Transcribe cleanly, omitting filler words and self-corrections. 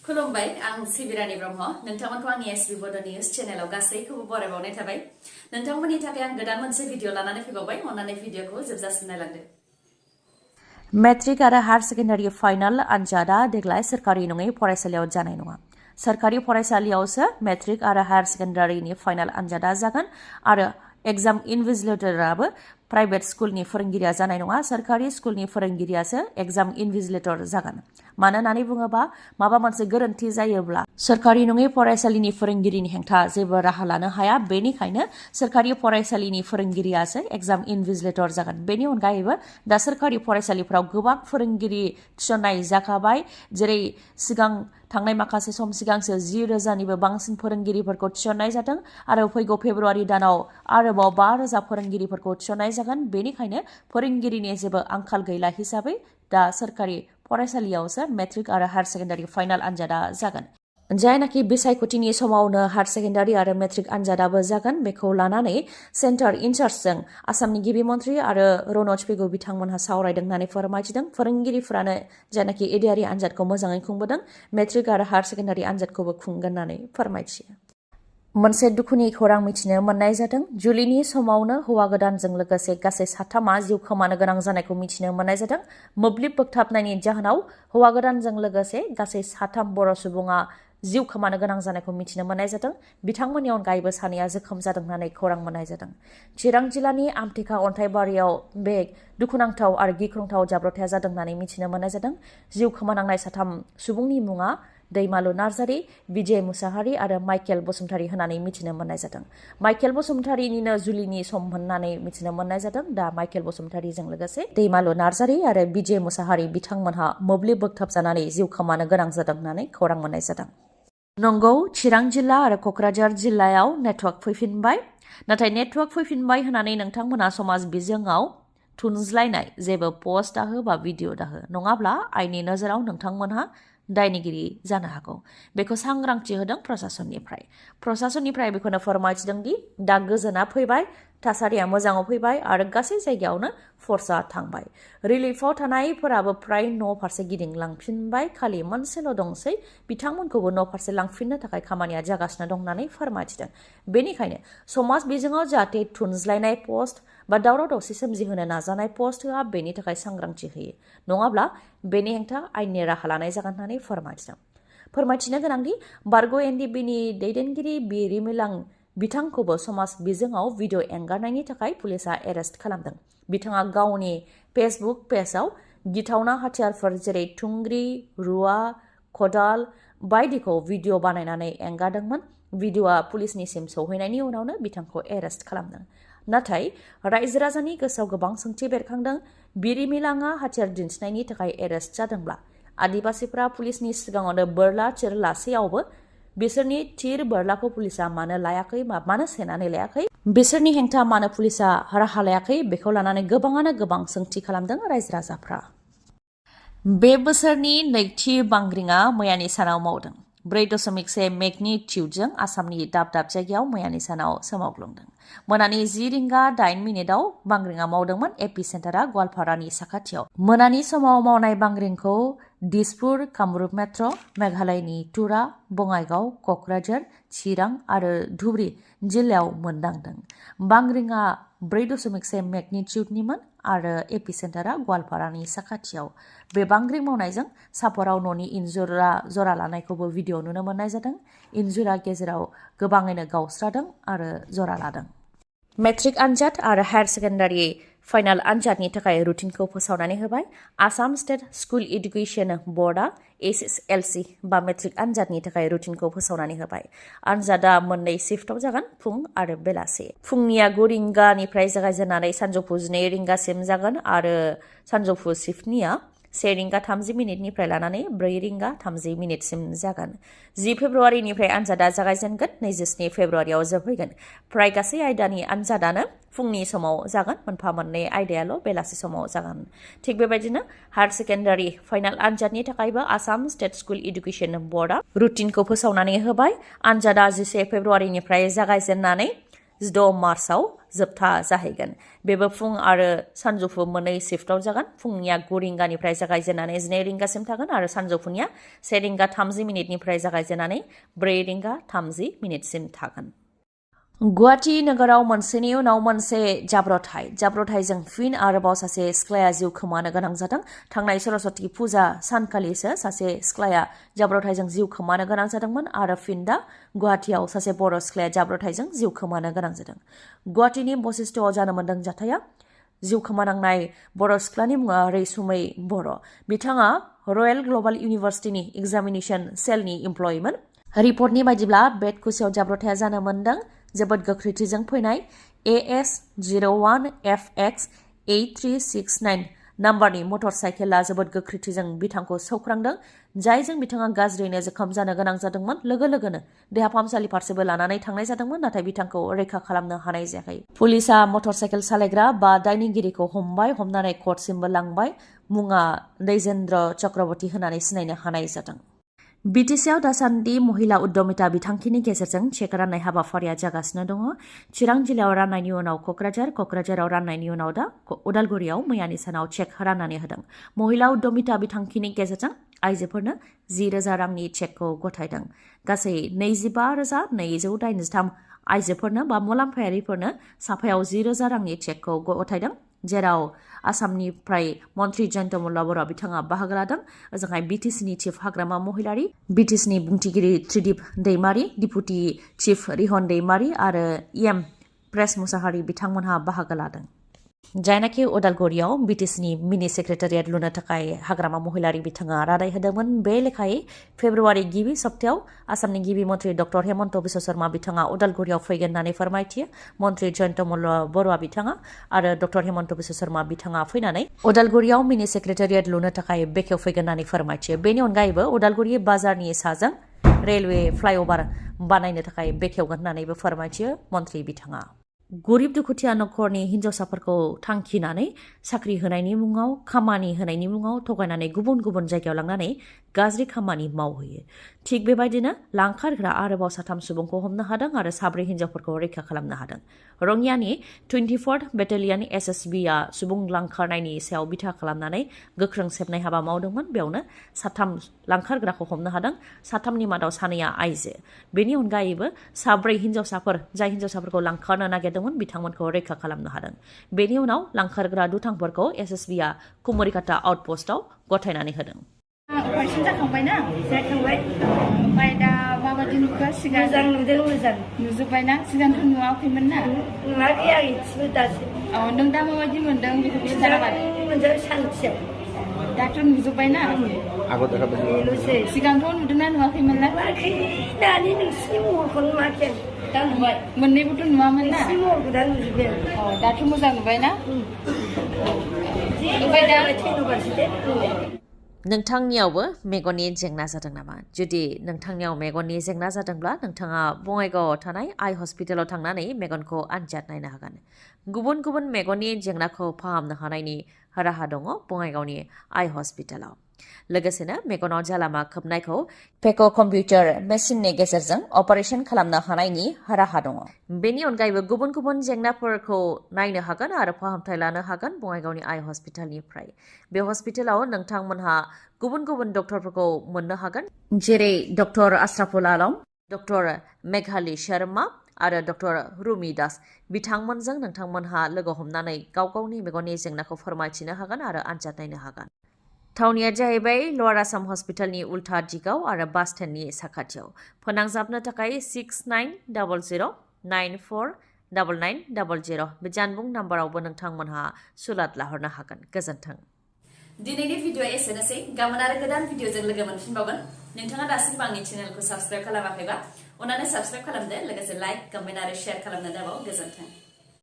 खुलुमबाय आं सिबिरानि ब्रह्म नोंथांमोनखौ आंनि एसबि बड' निउज चेनेलाव गासैखौबो बरायबावनाय थाबाय नोंथांमोननि थाखाय आं गोदान मोनसे भिडिअ लानानै फैबावबाय अन्नानै भिडिअखौ जोबजासिम नायलांदो मेट्रिक आरो हायर सेकेन्डारि फाइनाल आनजादा देग्लाय सोरखारि नङै फरायसालियाव जानाय नङा सोरखारि फरायसालियावसो मेट्रिक आरो हायर सेकेन्डारिनि फाइनाल आनजादा जागोन आरो एग्जाम इनभिजिलेटराबो प्राइभेट स्कुलनि फोरोंगिरिया जानाय नङा सोरखारि स्कुलनि फोरोंगिरियासो एग्जाम इनभिजिलेटर जागोन मानो होननानै बुङोबा माबा मोनसे गोरोन्थि जायोब्ला सोरखारि नङै फरायसालिनि फोरोंगिरिनि हेंथा जेबो राहा लानो हाया बेनिखायनो सोरखारि फरायसालिनि फोरोंगिरियासो एग्जाम इनभिजिलेटर जागोन बेनि अनगायैबो दा सोरखारि फरायसालिफोराव गोबां फोरोंगिरि थिसननाय जाखाबाय जेरै सिगां थांनाय माखासे सम सिगांसो 10,000निबो बांसिन फोरोंगिरिफोरखौ थिसननाय जादों आरो फैगौ फेब्रुवारि दानाव आरोबाव 5,000 फोरोंगिरिफोरखौ थिसननाय जागोन बेनिखायनो फोरोंगिरिनि जेबो आंखाल गैला हिसाबै दा सोरखारि फरायसालियावसो मेट्रिक आरो हायर सेकेन्डारि फाइनाल आनजादा जागोन जायनाखि बिसायख'थिनि समावनो हायर सेकेन्डारि आरो मेट्रिक आनजादाबो जागोन बेखौ लानानै सेन्टार इनचार्जजों आसामनि गिबि मन्थ्रि आरो रनज पेगु बिथांमोनहा सावरायदों होननानै फोरमायथिदों फोरोंगिरिफोरानो जायनाखि एडिआरि आनजादखौ मोजाङै खुंबोदों मेट्रिक आरो हायर सेकेन्डारि आनजादखौबो खुंगोन होननानै फोरमायथियो मोनसे दुखुनि खौरां मिथिनो मोननाय जादों जुलिनि समावनो हौवा गोदानजों लोगोसे गासै 7 जिउ खोमानो गोनां जानायखौ मिथिनो मोननाय जादों मोब्लिब बोगथाबनायनि जाहोनाव हौवा गोदानजों लोगोसे गासै 7 बर' सुबुङा जिउ खोमानो गोनां जानायखौ मिथिनो मोननाय जादों बिथांमोननि अनगायैबो सानैया जोखोम जादों होननानै खौरां मोननाय जादों चिरां जिल्लानि आमथेखा अन्थाइबारियाव बे दुखुनांथाव आरो गिख्रंथाव जाब्रबथाया जादों होननानै मिथिनो मोननाय जादों जिउ खोमानांनाय 7 सुबुंनि मुङा दैमालु नार्जारी विजय मुसाहारि आरो माइकेल बसुमतारी होननानै मिथिनो मोननाय जादों माइकेल बसुमतारीनिनो जुलिनि सम होननानै मिथिनो मोननाय जादों दा माइकेल बसुमतारीजों लोगोसे दैमालु नार्जारी आरो विजय मुसाहारि बिथांमोनहा मोब्लिब बोगथाबजानानै जिउ खोमानो गोनां जादों होननानै खौरां मोननाय जादों नंगौ चिरां जिल्ला आरो क'क्राझार जिल्लायाव नेटवर्क फैफिनबाय नाथाय नेटवर्क फैफिनबाय होननानै नोंथांमोना समाज बिजोङाव थुनज्लायनाय जेबो पस्ट दाहो बा भिडिअ दाहो नङाब्ला आइनि नोजोराव नोंथांमोनहा दायनिगिरि जानो हागौ बेखौ सांग्रांथि होदों प्रशासननिफ्राय बेखौनो फोरमायथिदों दि दा गोजोना फैबाय थासारिया मोजाङाव फैबाय आरो गासै जायगायावनो फर्सआ थांबाय रिलिफआव थानायफोराबो फ्राय न' फारसे गिदिंलांफिनबाय खालि मोनसेल' दंसै बिथांमोनखौबो न' फारसे लांफिननो थाखाय खामानिया जागासिनो दं होननानै फोरमायथिदों बेनिखायनो समाज बिजोङाव जाहाथे थुनज्लायनाय पस्ट बा दावराव दावसि सोमजिहोनो नाजानाय पस्ट होआ बेनि थाखाय सांग्रांथि होयो नङाब्ला बेनि हेंथा आयेननि राहा लानाय जागोन होननानै फोरमायथिनो गोनांदि बारग' एनडिबिनि दैदेनगिरि बिरिमिलां बिथांखौबो समाज बिजोङाव भिडिअ एंगारनायनि थाखाय पुलिसा एरेस्ट खालामदों बिथाङा गावनि फेसबुक पेजआव गिथावना हाथियारफोर जेरै थुंग्रि रुवा खदाल बायदिखौ भिडिअ बानायनानै एंगारदोंमोन भिडिअआ पुलिसनिसिम सौहैनायनि उनावनो बिथांखौ एरेस्ट खालामदों नाथाय रायजो राजानि गोसोआव गोबां सोंथि बेरखांदों बिरिमिलाङा हाथियार दिन्थिनायनि थाखाय एरेस्ट जादोंब्ला आदिबासिफोरा पुलिसनि सिगाङावनो बोरला थिर लासेयावबो बिसोरनि थिर बोरलाखौ पुलिसा मानो लायाखै मानो सेनानै लायाखै बिसोरनि हेंथा मानो पुलिसा राहा लायाखै बेखौ लानानै गोबाङानो गोबां सोंथि खालामदों रायजो राजाफ्रा बे बोसोरनि नैथि बांग्रिङा मैयानि सानाव मावदों 4.1 मेगनिटिउडजों आसामनि दाब दाब जायगायाव मैयानि सानाव सोमावग्लुंदों मोनानि 10:08 बांग्रिङा मावदोंमोन एपि सेन्टारा गवालपारानि साखाथियाव मोनानि समाव मावनाय बांग्रिंखौ दिसपुर कामरुप मेट्र मेघालयनि तुरा बङाइगाव क'क्राझार चिरां आरो धुबरी जिल्लायाव मोनदांदों बांग्रिङा 4.1 मेगनिटिउडनिमोन आरो एपि सेन्टारा गवालपारानि साखाथियाव बे बांग्रिं मावनायजों सापराव न'नि इन्जुरा जरा लानायखौबो भिडिअ नुनो मोननाय जादों इन्जुरा गेजेराव गोबाङैनो गावस्रादों आरो जरा लादों मेट्रिक आनजाद आरो हायर सेकेन्डारि फाइनाल आनजादनि थाखाय रुटिनखौ फोसावनानै होबाय आसाम स्टेट स्कुल एडुकेशन बर्डआ एसएसएलसि बा मेट्रिक आनजादनि थाखाय रुटिनखौ फोसावनानै होबाय आनजादा मोननै शिफ्टआव जागोन फुं आरो बेलासे फुंनिया 9 रिंगानिफ्राय जागायजेननानै सानजौफु 12 रिंगासिम जागोन आरो सानजौफु शिफ्टनिया 1 रिंगा 30 मिनिटनिफ्राय लानानै 4 रिंगा 30 मिनिटसिम जागोन 10 फेब्रुवारिनिफ्राय आनजादा जागायजेनगोन 27 फेब्रुवारियाव जोबहैगोन फ्राय गासै आयदानि आनजादानो फुंनि समाव जागोन मोनफा मोननै आयदायाल' बेलासि समाव जागोन थिग बेबायदिनो हायर सेकेन्डारि फाइनाल आनजादनि थाखायबो आसाम स्टेट स्कुल एडुकेशन बर्डआ रुटिनखौ फोसावनानै होबाय आनजादा 11 फेब्रुवारिनिफ्राय जागायजेननानै 16 मार्चआव जोबथा जाहैगोन। बेबो फुं आरो सानजौफु मोननै शिफ्टआव जागोन। फुंनिया 9 रिंगानिफ्राय जागायजेननानै 12 रिंगासिम थागोन आरो सानजौफुनिया 1 रिंगा 30 मिनिटनिफ्राय जागायजेननानै 4 रिंगा 30 मिनिटसिम थागोन। गुवाहाटी नोगोराव मोनसेनि उनाव मोनसे जाब्रथायजों फिन आरोबाव सासे सिख्लाया जिउ खोमानो गोनां जादों। थांनाय सरस्वती फुजा सानखालिसो सासे सिख्लाया जाब्रथायजों जिउ खोमानो गोनां जादोंमोन आरो फिन दा गुवाहाटीयाव सासे बर' सिख्लाया जाब्रथायजों जिउ खोमानो गोनां जादों। गुवाहाटीनि बशिष्ठआव जानो मोन्दों जाथाया। जिउ खोमानांनाय बर' सिख्लानि मुङा रैसुमै बर'। बिथाङा रयेल ग्ल'बाल इउनिभार्सिटिनि एग्जामिनेशन सेलनि इमप्लयिमोन। रिपर्टनि बायदिब्ला बेड कुसियाव जाब्रथाया जानो मोन्दों। जोबोद गोख्रैथिजों फैनाय AS01FX8369 नाम्बारनि मटर साइकेला जोबोद गोख्रैथिजों बिथांखौ सौख्रांदों, जायजों बिथाङा गाज्रियैनो जोखोम जानो गोनां जादोंमोन। लोगोनो देहा फाहामसालि फारसेबो लानानै थांनाय जादोंमोन, नाथाय बिथांखौ रैखा खालामनो हानाय जायाखै। पुलिसआ मटर साइकेल सालायग्रा बा दायनिगिरिखौ हमनानै कर्टसिमबो लांबाय। मुङा दैजेन्द्र चक्रवर्ती होननानै सिनायनो हानाय जादों। बिटिसिआव दासान्दि महिला उद्यमिता बिथांखिनि गेजेरजों चेक राननाय हाबाफारिया जागासिनो दङ। चिरां जिल्लायाव राननायनि उनाव क'क्राझाराव राननायनि उनाव दा उदालगुरियाव मैयानि सानाव चेक राननानै होदों। महिला उद्यमिता बिथांखिनि गेजेरजों आइजोफोरनो 10,000 रांनि चेकखौ गथायदों। गासै 25,283 आइजोफोरनो बा मुलाम्फायारिफोरनो साफायाव 10,000 रांनि चेकखौ गथायदों, जेराव आसामनिफ्राय मन्त्रि जयन्त बर' बिथाङा बाहागो लादों। ओजोंहाय बिटिसिनि चिफ हाग्रामा महिलारि, बिटिसिनि बुंथिगिरि त्रिदिप दैमारि, डिपुटि चिफ रिहन दैमारि आरो EM प्रेस मुसाहारि बिथांमोनहा बाहागो लादों। जायनाखि उदालगुरियाव बिटिसिनि मिनि सेक्रेटारियेट लुनो थाखाय हाग्रामा महिलारि बिथाङा रादाय होदोंमोन। बे लेखायै फेब्रुवारि गिबि सप्तायाव आसामनि गिबि मन्त्रि डक्टर हेमन्त बिश्व शर्मा बिथाङा उदालगुरियाव फैगोन होननानै फोरमायथियो। मन्त्रि जयन्त बरुवा बिथाङा आरो डक्टर हेमन्त बिश्व शर्मा बिथाङा फैनानै उदालगुरियाव मिनि सेक्रेटारियेट लुनो थाखाय बेखेवफैगोन होननानै फोरमायथियो। बेनि अनगायैबो उदालगुरि बाजारनि साजों रेलवे फ्लाइअभार बानायनो थाखाय बेखेवगोन होननानैबो फोरमायथियो मन्त्रि बिथाङा। गरिब दुखुथिया नखरनि हिन्जावसाफोरखौ थांखिनानै साख्रि होनायनि मुङाव, खामानि होनायनि मुङाव थगायनानै गुबुन गुबुन जायगायाव लांनानै गाज्रि खामानि मावहैयो। थिग बेबायदिनो लांखारग्रा आरोबाव 3 सुबुंखौ हमनो हादों आरो 4 हिन्जावफोरखौ रैखा खालामनो हादों। रङियानि 24th बेटेलियन SSBआ सुबुं लांखारनायनि सायाव बिथा खालामनानै गोख्रों सेबनाय हाबा मावदोंमोन। बेयावनो 3 लांखारग्राखौ हमनो हादों। 3नि मादाव 2आ आइजो। बेनि अनगायैबो 4 हिन्जावसाफोर, जाय हिन्जावसाफोरखौ लांखारनो नागिरदोंमोन बिथांमोनखौ रैखा खालामनो हादों। बेनि उनाव लांखारग्रा दुथांफोरखौ SSBआ कुमरिकाटा आउटपस्टआव गथायनानै होदों। अपारेसन जाखांबायना? जाखांबाय। ओमफ्राय दा माबायदि नुखो? सिगां मोजां नुदों, मोजां नुजोब्बायना? सिगांथ' नुवाखैमोन ना? नुवाखै आं इसेबो दासो। नों दा माबायदि मोनदों बेखौ खिन्थाबाय। मोजां सान्थियाव। दाथ' नुजोब्बायना? बेल'सै। सिगांथ' नुदोंना नुवाखैमोनलाय? नुवाखै, दानि नोंसिनि महरखौ नुवाखै। दा नुबाय। मोननैबोथ' नुवामोन ना? नोंसिनि महरखौ दा नुजोब्बाय। दाथ' मोजां नुबायना? ओमफ्राय दा थैनोबासो दे। नोंथांनियावबो मेगननि जेंना जादों नामा? जुदि नोंथांनियाव मेगननि जेंना जादोंब्ला नोंथाङा बङाइगावआव थानाय आइ हस्पिटालाव थांनानै मेगनखौ आनजाद नायनो हागोन। गुबुन गुबुन मेगननि जेंनाखौ फाहामनो हानायनि राहा दङ बङाइगावनि आइ हस्पिटालाव। लोगोसेनो मेगनाव जालामा खोबनायखौ पेक' कम्पिउटार मेसिननि गेजेरजों अपारेसन खालामनो हानायनि राहा दङ। बेनि अनगायैबो गुबुन गुबुन जेंनाफोरखौ नायनो हागोन आरो फाहामथाय लानो हागोन बङाइगावनि आइ हस्पिटालनिफ्राय। बे हस्पिटालाव नोंथांमोनहा गुबुन गुबुन डक्टरफोरखौ मोननो हागोन, जेरै डक्टर आश्राफुल आलम, डक्टर मेघाली शर्मा आरो डक्टर रुमि दास। बिथांमोनजों नोंथांमोनहा लोगो हमनानै गाव गावनि मेगननि जेंनाखौ फोरमायथिनो हागोन आरो आनजाद नायनो हागोन। थावनिया जाहैबाय लवार आसाम हस्पिटालनि उल्था दिगाव आरो बास स्टेन्डनि साखाथियाव। फोनांजाबनो थाखाय 6900949900 बे जानबुं नाम्बारावबो नोंथांमोनहा सुलाद लाहरनो हागोन। गोजोन्थों। दिनैनि भिडिअ एसेनोसै। गाबोन आरो गोदान भिडिअजों लोगो मोनफिनबावगोन। नोंथाङा दासिमबो आंनि चेनेलखौ साबस्क्राइब खालामाखैबा अन्नानै साबस्क्राइब खालामदो, लोगोसे लाइक, कमेन्ट आरो शेयार खालामनो दाबाव। गोजोन्थों।